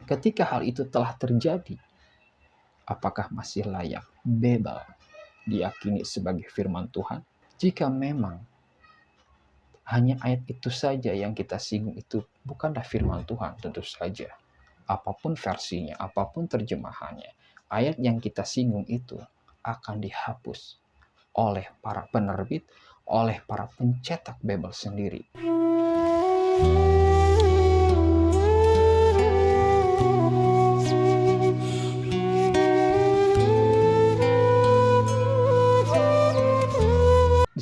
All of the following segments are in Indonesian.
Ketika hal itu telah terjadi, apakah masih layak Babel diyakini sebagai firman Tuhan? Jika memang hanya ayat itu saja yang kita singgung itu bukanlah firman Tuhan, tentu saja. Apapun versinya, apapun terjemahannya, ayat yang kita singgung itu akan dihapus oleh para penerbit, oleh para pencetak Babel sendiri.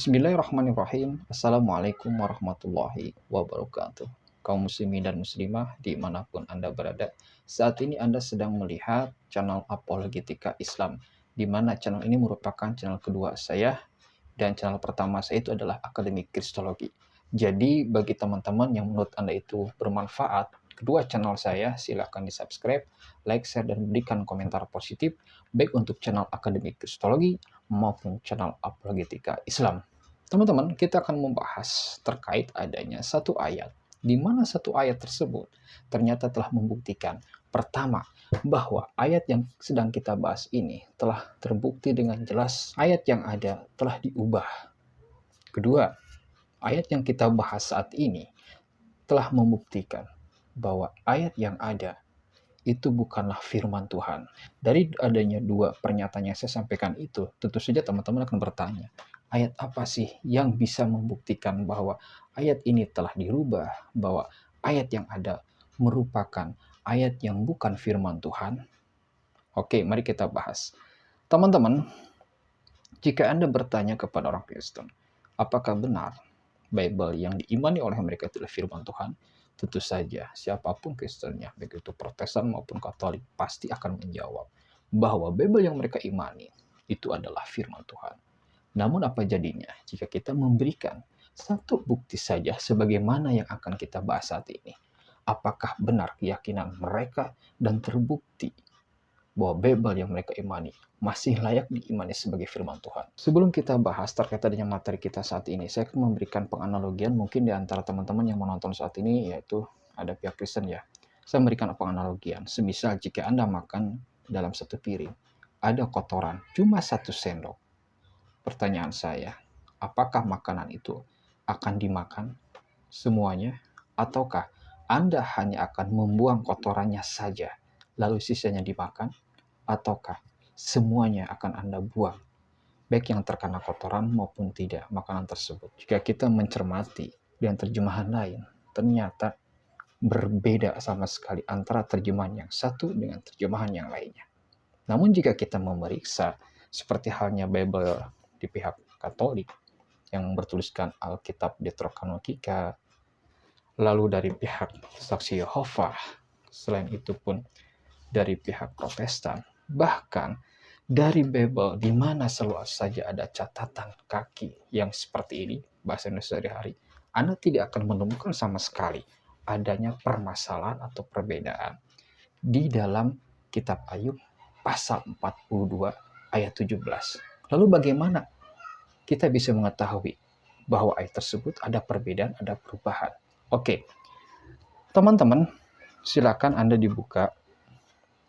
Bismillahirrahmanirrahim. Assalamualaikum warahmatullahi wabarakatuh. Kaum muslimin dan muslimah dimanapun Anda berada, saat ini Anda sedang melihat channel Apologetika Islam, di mana channel ini merupakan channel kedua saya, dan channel pertama saya itu adalah Akademi Kristologi. Jadi bagi teman-teman yang menurut Anda itu bermanfaat, kedua channel saya silahkan di subscribe, like, share, dan berikan komentar positif, baik untuk channel Akademi Kristologi maupun channel Apologetika Islam. Teman-teman, kita akan membahas terkait adanya satu ayat, di mana satu ayat tersebut ternyata telah membuktikan, pertama, bahwa ayat yang sedang kita bahas ini telah terbukti dengan jelas ayat yang ada telah diubah. Kedua, ayat yang kita bahas saat ini telah membuktikan bahwa ayat yang ada itu bukanlah firman Tuhan. Dari adanya dua pernyataan yang saya sampaikan itu, tentu saja teman-teman akan bertanya, ayat apa sih yang bisa membuktikan bahwa ayat ini telah dirubah, bahwa ayat yang ada merupakan ayat yang bukan firman Tuhan? Oke, mari kita bahas. Teman-teman, jika Anda bertanya kepada orang Kristen, apakah benar Bible yang diimani oleh mereka itu adalah firman Tuhan? Tentu saja, siapapun Kristennya, baik itu Protestan maupun Katolik, pasti akan menjawab bahwa Bible yang mereka imani itu adalah firman Tuhan. Namun apa jadinya jika kita memberikan satu bukti saja sebagaimana yang akan kita bahas saat ini? Apakah benar keyakinan mereka dan terbukti bahwa Bible yang mereka imani masih layak diimani sebagai firman Tuhan? Sebelum kita bahas terkait dengan materi kita saat ini, saya akan memberikan penganalogian mungkin di antara teman-teman yang menonton saat ini, yaitu ada pihak Kristen ya. Saya memberikan penganalogian, semisal jika Anda makan dalam satu piring, ada kotoran cuma 1 sendok. Pertanyaan saya, apakah makanan itu akan dimakan semuanya? Ataukah Anda hanya akan membuang kotorannya saja, lalu sisanya dimakan? Ataukah semuanya akan Anda buang, baik yang terkena kotoran maupun tidak makanan tersebut? Jika kita mencermati dengan terjemahan lain, ternyata berbeda sama sekali antara terjemahan yang satu dengan terjemahan yang lainnya. Namun jika kita memeriksa, seperti halnya Bible di pihak Katolik yang bertuliskan Alkitab Deuterokanonica, lalu dari pihak Saksi Yehova, selain itu pun dari pihak Protestan, bahkan dari Bible di mana selalu saja ada catatan kaki yang seperti ini, bahasa Indonesia sehari-hari, Anda tidak akan menemukan sama sekali adanya permasalahan atau perbedaan di dalam kitab Ayub pasal 42 ayat 17. Lalu bagaimana kita bisa mengetahui bahwa ayat tersebut ada perbedaan, ada perubahan? Oke, teman-teman, silakan Anda dibuka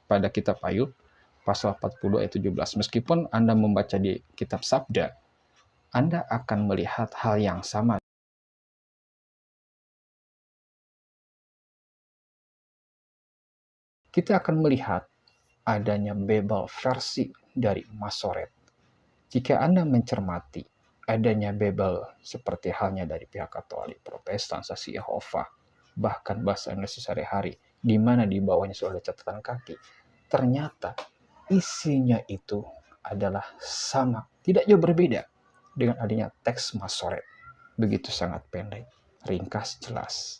pada kitab Ayub pasal 42 ayat 17. Meskipun Anda membaca di kitab Sabda, Anda akan melihat hal yang sama. Kita akan melihat adanya Babel versi dari Masoret. Jika Anda mencermati adanya Babel seperti halnya dari pihak Katolik, Protestan, Saksi Yehova, bahkan bahasa Indonesia sehari-hari, di mana di bawahnya sudah ada catatan kaki, ternyata isinya itu adalah sama, tidak jauh berbeda dengan adanya teks Masoret. Begitu sangat pendek, ringkas, jelas.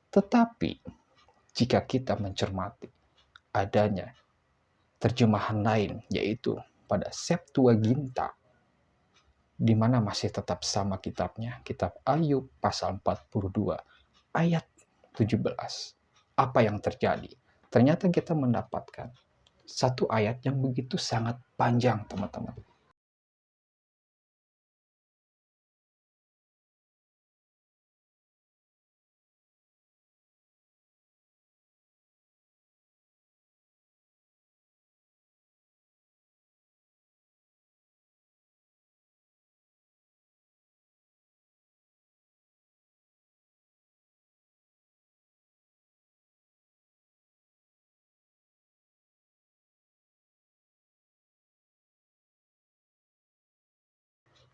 Tetapi jika kita mencermati adanya terjemahan lain, yaitu pada Septuaginta, di mana masih tetap sama kitabnya, kitab Ayub pasal 42 ayat 17. Apa yang terjadi? Ternyata kita mendapatkan satu ayat yang begitu sangat panjang, teman-teman.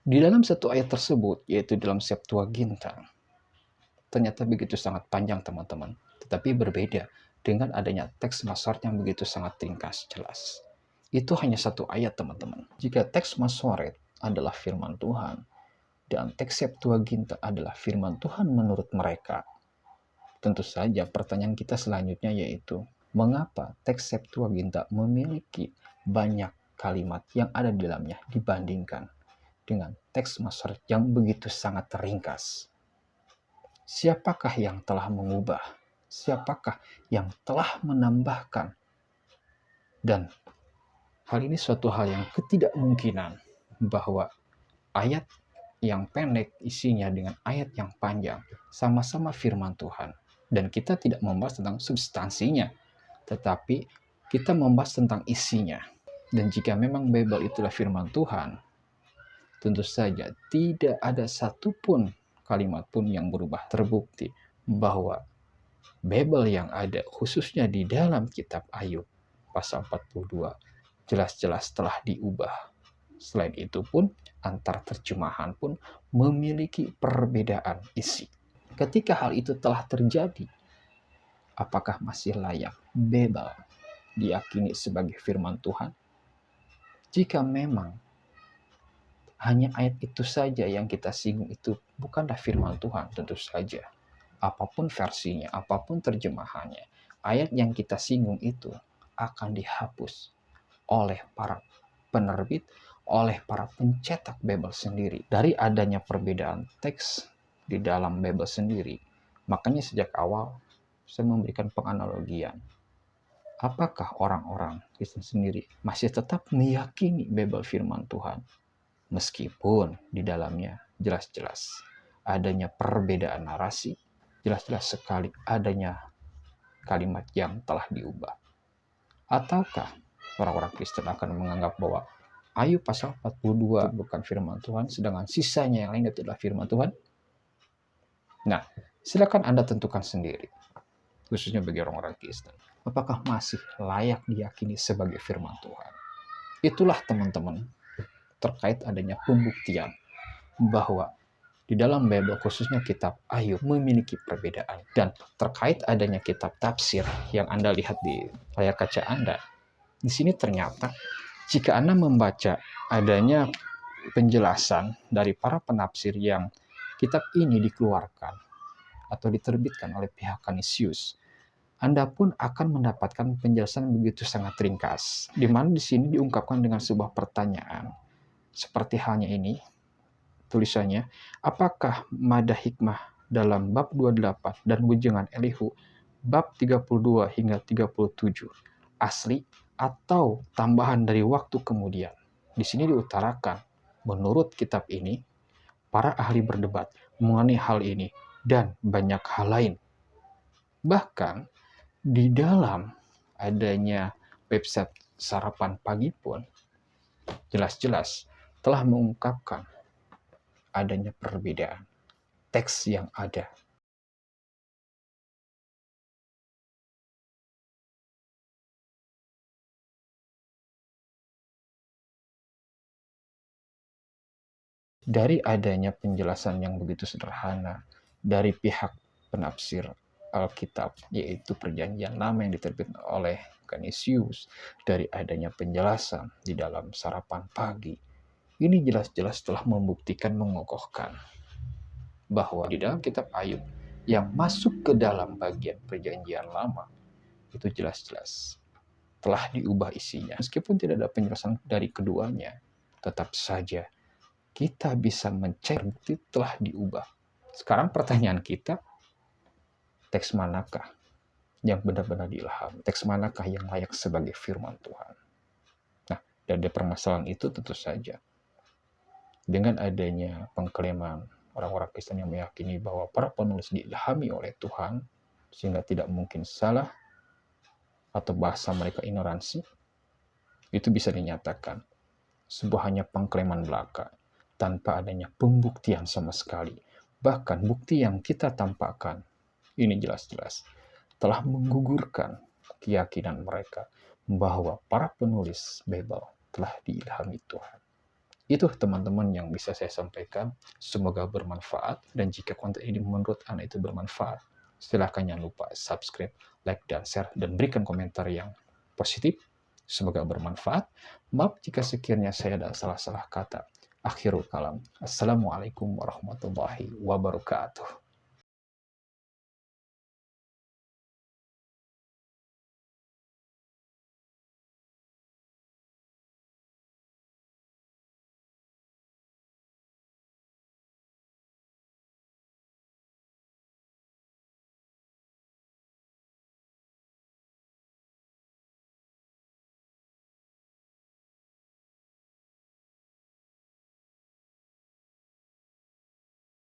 Di dalam satu ayat tersebut, yaitu dalam Septuaginta, ternyata begitu sangat panjang teman-teman, tetapi berbeda dengan adanya teks Masoret yang begitu sangat ringkas jelas. Itu hanya satu ayat teman-teman. Jika teks Masoret adalah firman Tuhan dan teks Septuaginta adalah firman Tuhan menurut mereka, tentu saja pertanyaan kita selanjutnya yaitu, mengapa teks Septuaginta memiliki banyak kalimat yang ada di dalamnya dibandingkan dengan teks Masoret yang begitu sangat ringkas? Siapakah yang telah mengubah? Siapakah yang telah menambahkan? Dan hal ini suatu hal yang ketidakmungkinan bahwa ayat yang pendek isinya dengan ayat yang panjang sama-sama firman Tuhan. Dan kita tidak membahas tentang substansinya, tetapi kita membahas tentang isinya. Dan jika memang Bible itulah firman Tuhan, tentu saja tidak ada satupun kalimat pun yang berubah. Terbukti bahwa Bible yang ada khususnya di dalam kitab Ayub pasal 42 jelas-jelas telah diubah. Selain itu pun antar terjemahan pun memiliki perbedaan isi. Ketika hal itu telah terjadi, apakah masih layak Bible diyakini sebagai firman Tuhan? Jika memang hanya ayat itu saja yang kita singgung itu bukanlah firman Tuhan, tentu saja apapun versinya, apapun terjemahannya, ayat yang kita singgung itu akan dihapus oleh para penerbit, oleh para pencetak Bible sendiri. Dari adanya perbedaan teks di dalam Bible sendiri, makanya sejak awal saya memberikan penganalogian. Apakah orang-orang Kristen sendiri masih tetap meyakini Bible firman Tuhan? Meskipun di dalamnya jelas-jelas adanya perbedaan narasi, jelas-jelas sekali adanya kalimat yang telah diubah. Ataukah orang-orang Kristen akan menganggap bahwa Ayub pasal 42 bukan firman Tuhan, sedangkan sisanya yang lain itu adalah firman Tuhan? Nah, silakan Anda tentukan sendiri, khususnya bagi orang-orang Kristen. Apakah masih layak diyakini sebagai firman Tuhan? Itulah teman-teman, terkait adanya pembuktian bahwa di dalam Bible khususnya kitab Ayub memiliki perbedaan. Dan terkait adanya kitab tafsir yang Anda lihat di layar kaca Anda, di sini ternyata jika Anda membaca adanya penjelasan dari para penafsir yang kitab ini dikeluarkan atau diterbitkan oleh pihak Canisius, Anda pun akan mendapatkan penjelasan begitu sangat ringkas, di mana di sini diungkapkan dengan sebuah pertanyaan. Seperti halnya ini, tulisannya, apakah mada hikmah dalam bab 28 dan wejangan Elihu bab 32 hingga 37 asli atau tambahan dari waktu kemudian? Di sini diutarakan, menurut kitab ini, para ahli berdebat mengenai hal ini dan banyak hal lain. Bahkan di dalam adanya website Sarapan Pagi pun jelas-jelas telah mengungkapkan adanya perbedaan teks yang ada. Dari adanya penjelasan yang begitu sederhana dari pihak penafsir Alkitab, yaitu Perjanjian Lama yang diterbitkan oleh Canisius, dari adanya penjelasan di dalam Sarapan Pagi, ini jelas-jelas telah membuktikan, mengokohkan bahwa di dalam kitab Ayub yang masuk ke dalam bagian Perjanjian Lama itu jelas-jelas telah diubah isinya. Meskipun tidak ada penjelasan dari keduanya, tetap saja kita bisa mencari bukti telah diubah. Sekarang pertanyaan kita, teks manakah yang benar-benar diilhami? Teks manakah yang layak sebagai firman Tuhan? Nah, dari permasalahan itu tentu saja, dengan adanya pengklaiman orang-orang Kristen yang meyakini bahwa para penulis diilhami oleh Tuhan, sehingga tidak mungkin salah, atau bahasa mereka ignoransi, itu bisa dinyatakan sebuah hanya pengklaiman belaka, tanpa adanya pembuktian sama sekali. Bahkan bukti yang kita tampakkan, ini jelas-jelas telah menggugurkan keyakinan mereka bahwa para penulis Bible telah diilhami Tuhan. Itu teman-teman yang bisa saya sampaikan. Semoga bermanfaat. Dan jika konten ini menurut Anda itu bermanfaat, silahkan jangan lupa subscribe, like, dan share. Dan berikan komentar yang positif. Semoga bermanfaat. Maaf jika sekiranya saya ada salah-salah kata. Akhirul kalam. Assalamualaikum warahmatullahi wabarakatuh.